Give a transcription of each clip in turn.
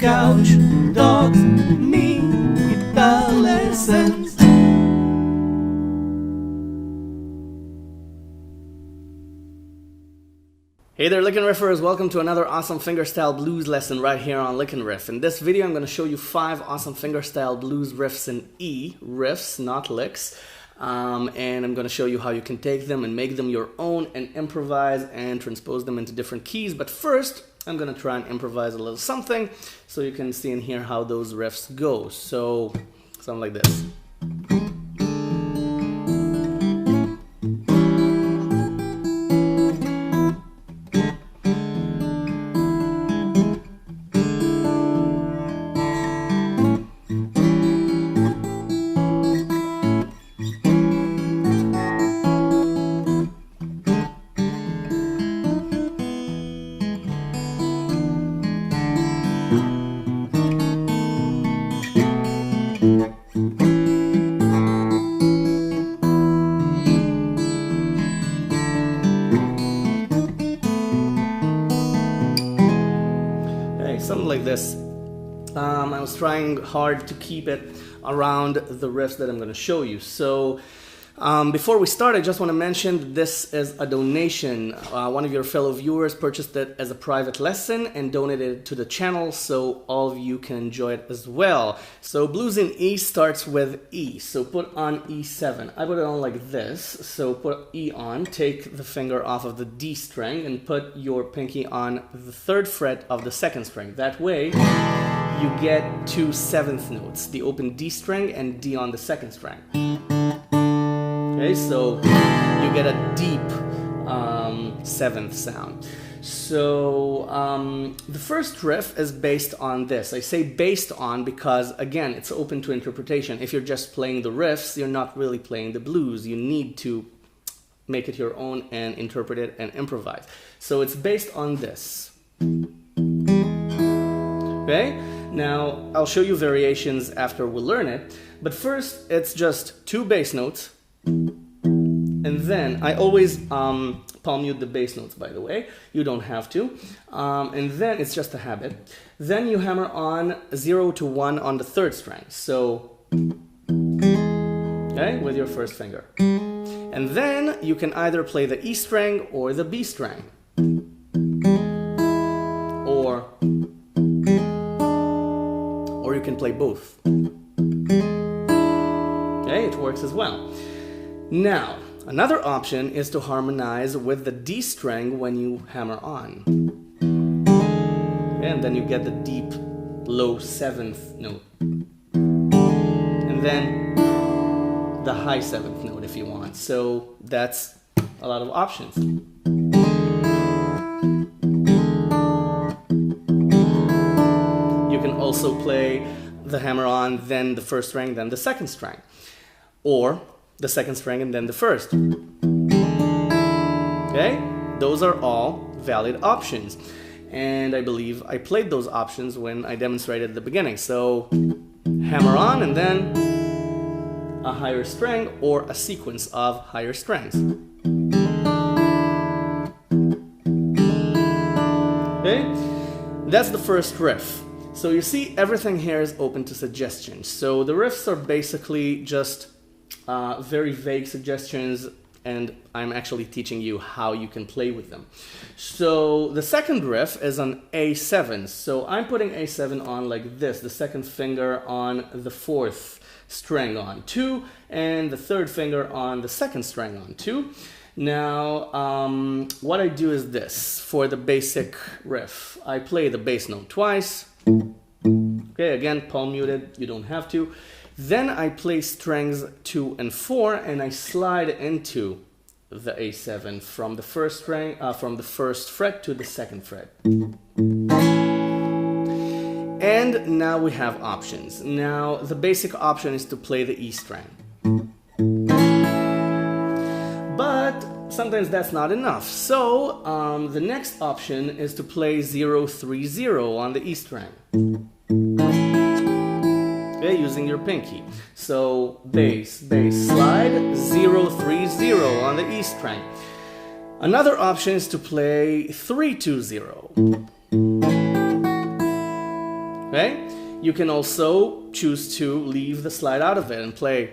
couch, dogs, me, guitar lessons. Hey there, Lick and Riffers! Welcome to another awesome fingerstyle blues lesson right here on Lick and Riff. In this video, I'm going to show you 5 awesome fingerstyle blues riffs in E, riffs, not licks. And I'm going to show you how you can take them and make them your own and improvise and transpose them into different keys. But first, I'm going to try and improvise a little something so you can see and hear how those riffs go. So, something like this. Something like this. I was trying hard to keep it around the riffs that I'm going to show you. So before we start, I just want to mention that this is a donation. One of your fellow viewers purchased it as a private lesson and donated it to the channel, so all of you can enjoy it as well. So blues in E starts with E, so put on E7. I put it on like this, so put E on, take the finger off of the D string and put your pinky on the 3rd fret of the 2nd string. That way you get 2 7th notes, the open D string and D on the 2nd string. Okay, so you get a deep 7th sound. So the first riff is based on this. I say based on because, again, it's open to interpretation. If you're just playing the riffs, you're not really playing the blues. You need to make it your own and interpret it and improvise. So it's based on this. Okay? Now, I'll show you variations after we learn it. But first, it's just 2 bass notes. And then, I always palm mute the bass notes, by the way. You don't have to. And then, it's just a habit. Then you hammer on 0 to 1 on the 3rd string. So, okay, with your 1st finger. And then, you can either play the E string or the B string. Or you can play both. Okay, it works as well. Now, another option is to harmonize with the D string when you hammer on. And then you get the deep, low 7th note. And then the high 7th note if you want. So that's a lot of options. You can also play the hammer on, then the 1st string, then the 2nd string. Or the 2nd string and then the 1st. Okay? Those are all valid options. And I believe I played those options when I demonstrated at the beginning. So hammer on and then a higher string or a sequence of higher strings. Okay? That's the first riff. So you see everything here is open to suggestions. So the riffs are basically just very vague suggestions, and I'm actually teaching you how you can play with them. So the second riff is on A7. So I'm putting A7 on like this, the 2nd finger on the 4th string on 2, and the 3rd finger on the 2nd string on 2. Now, what I do is this. For the basic riff, I play the bass note twice. Okay, again, palm muted, you don't have to. Then I play strings 2 and 4, and I slide into the A7 from the 1st string, from the 1st fret to the 2nd fret. And now we have options. Now the basic option is to play the E string. But sometimes that's not enough. So the next option is to play 0-3-0 on the E string. Okay, using your pinky. So bass, bass, slide, 0-3-0 on the E string. Another option is to play 3-2-0. Okay? You can also choose to leave the slide out of it and play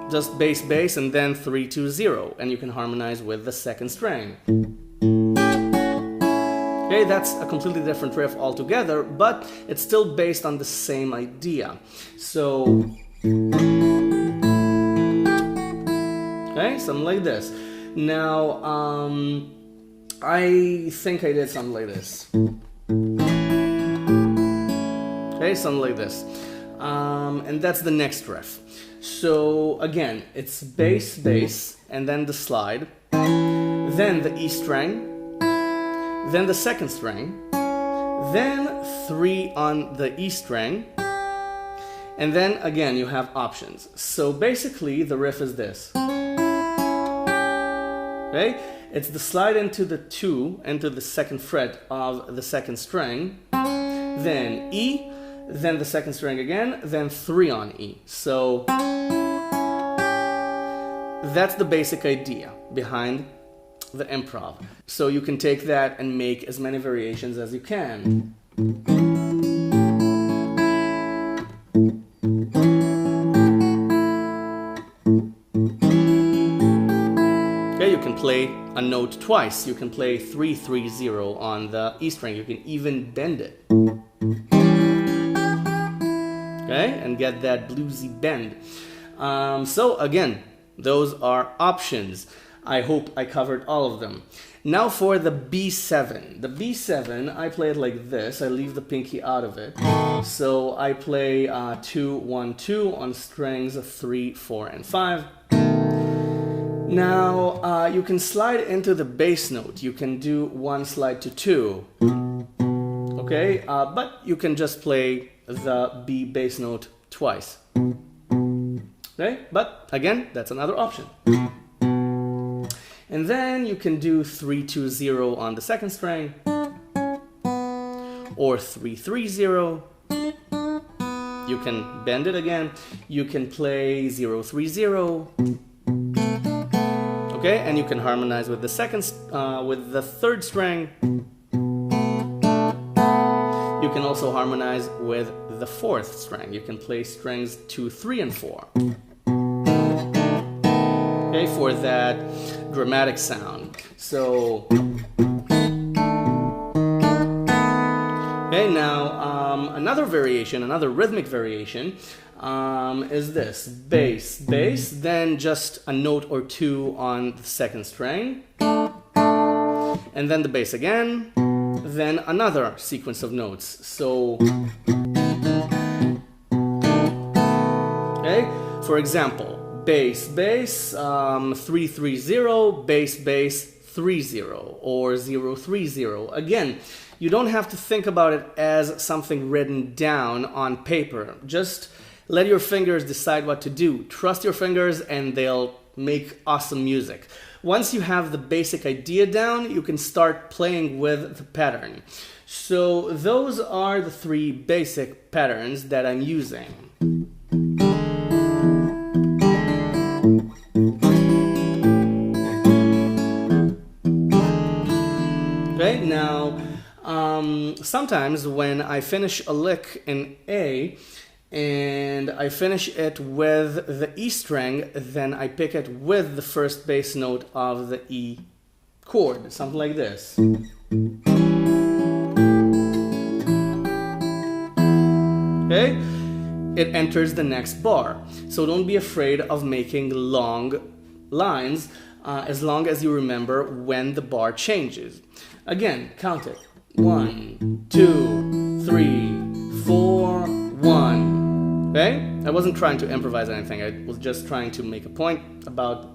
just bass, bass, and then 3, 2, 0, and you can harmonize with the second string. Okay, that's a completely different riff altogether, but it's still based on the same idea. So, okay, something like this. Now, I think I did something like this. Okay, something like this. And that's the next riff. So again, it's bass, bass, and then the slide, then the E string, then the second string, then 3 on the E string, and then again you have options. So basically the riff is this. Okay? It's the slide into the 2, into the second fret of the second string, then E, then the second string again, then 3 on E. So that's the basic idea behind the improv. So you can take that and make as many variations as you can. Okay, you can play a note twice. You can play 3, 3, 0 on the E string. You can even bend it. Okay, and get that bluesy bend. So again, those are options. I hope I covered all of them. Now for the B7. The B7, I play it like this. I leave the pinky out of it. So I play 2, 1, 2 on strings 3, 4, and 5. Now you can slide into the bass note. You can do 1 slide to 2. Okay, but you can just play the B bass note twice. Okay, but again, that's another option. And then you can do 3, 2, 0 on the second string, or 3, 3, 0. You can bend it again. You can play 0, 3, 0. Okay, and you can harmonize with the with the third string. You can also harmonize with the fourth string. You can play strings 2, 3, and 4. Okay, for that dramatic sound. So, okay, now another variation, another rhythmic variation is this: bass, bass, then just a note or 2 on the second string, and then the bass again, then another sequence of notes. So, okay, for example, bass, bass, 3, 3, 0, bass, bass, 3, 0, or 0, 3, 0. Again, you don't have to think about it as something written down on paper. Just let your fingers decide what to do. Trust your fingers and they'll make awesome music. Once you have the basic idea down, you can start playing with the pattern. So those are the 3 basic patterns that I'm using. Okay, now sometimes when I finish a lick in A and I finish it with the E string, then I pick it with the first bass note of the E chord, something like this. Okay, it enters the next bar. So don't be afraid of making long lines as long as you remember when the bar changes. Again, count it. 1, 2, 3, 4, 1. Okay? I wasn't trying to improvise anything. I was just trying to make a point about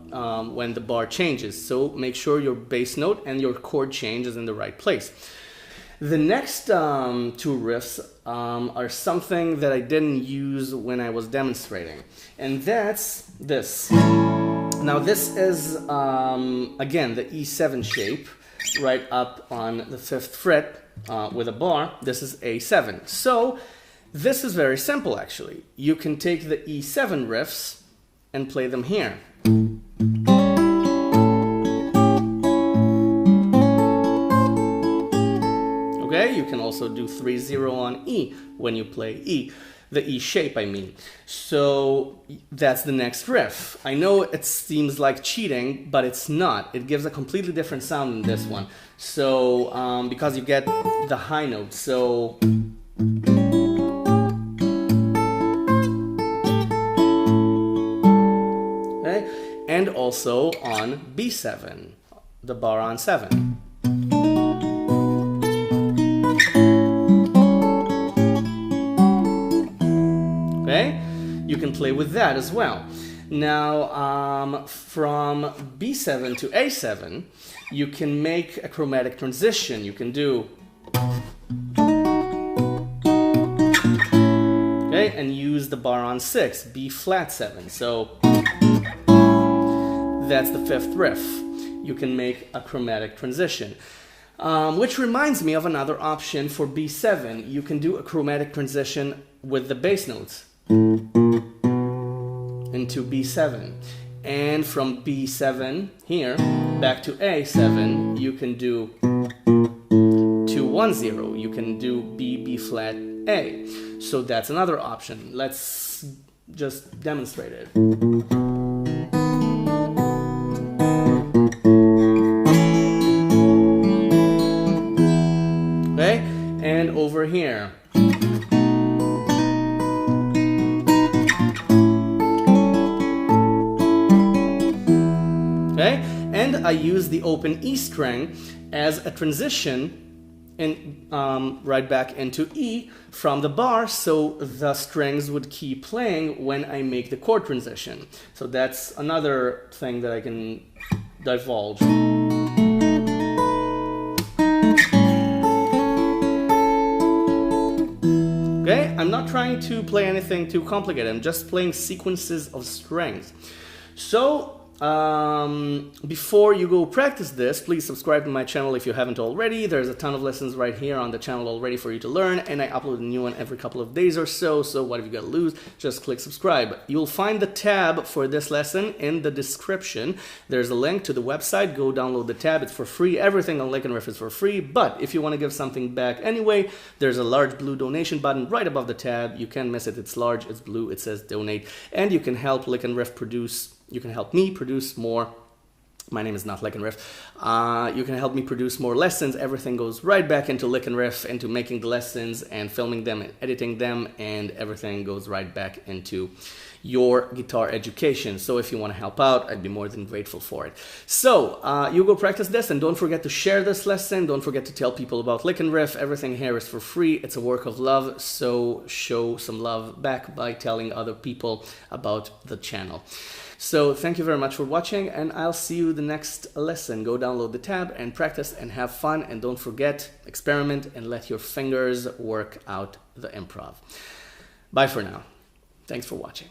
when the bar changes. So make sure your bass note and your chord change is in the right place. The next 2 riffs are something that I didn't use when I was demonstrating. And that's this. Now this is, again, the E7 shape, right up on the 5th fret with a bar. This is A7. So this is very simple, actually. You can take the E7 riffs and play them here. Okay, Okay, you can also do 3-0 on E when you play E. The E shape, I mean. So that's the next riff. I know it seems like cheating, but it's not. It gives a completely different sound in this one. So, because you get the high note. So, okay, and also on B7, the bar on 7. Okay, you can play with that as well. Now, from B7 to A7, you can make a chromatic transition. You can do, okay, and use the bar on 6, B flat 7. So that's the 5th riff. You can make a chromatic transition. Which reminds me of another option for B7. You can do a chromatic transition with the bass notes into B7, and from B7 here back to A7 you can do 2-1-0. You can do B flat A. So that's another option. Let's just demonstrate it. Okay, and over here. Okay, and I use the open E string as a transition in, right back into E from the bar, so the strings would keep playing when I make the chord transition. So that's another thing that I can divulge. Okay, I'm not trying to play anything too complicated. I'm just playing sequences of strings. So, before you go practice this, please subscribe to my channel if you haven't already. There's a ton of lessons right here on the channel already for you to learn, and I upload a new one every couple of days or so, so what have you got to lose? Just click subscribe. You'll find the tab for this lesson in the description. There's a link to the website. Go download the tab. It's for free. Everything on Lick and Riff is for free, but if you want to give something back anyway, there's a large blue donation button right above the tab. You can't miss it. It's large, it's blue, it says donate, and you can help Lick and Riff produce. You can help me produce more. My name is not Lick and Riff. You can help me produce more lessons. Everything goes right back into Lick and Riff, into making the lessons and filming them and editing them, and everything goes right back into your guitar education. So if you want to help out, I'd be more than grateful for it. So you go practice this, and don't forget to share this lesson. Don't forget to tell people about Lick and Riff. Everything here is for free. It's a work of love, so show some love back by telling other people about the channel. So thank you very much for watching, and I'll see you the next lesson. Go download the tab and practice and have fun, and don't forget, experiment and let your fingers work out the improv. Bye for now. Thanks for watching.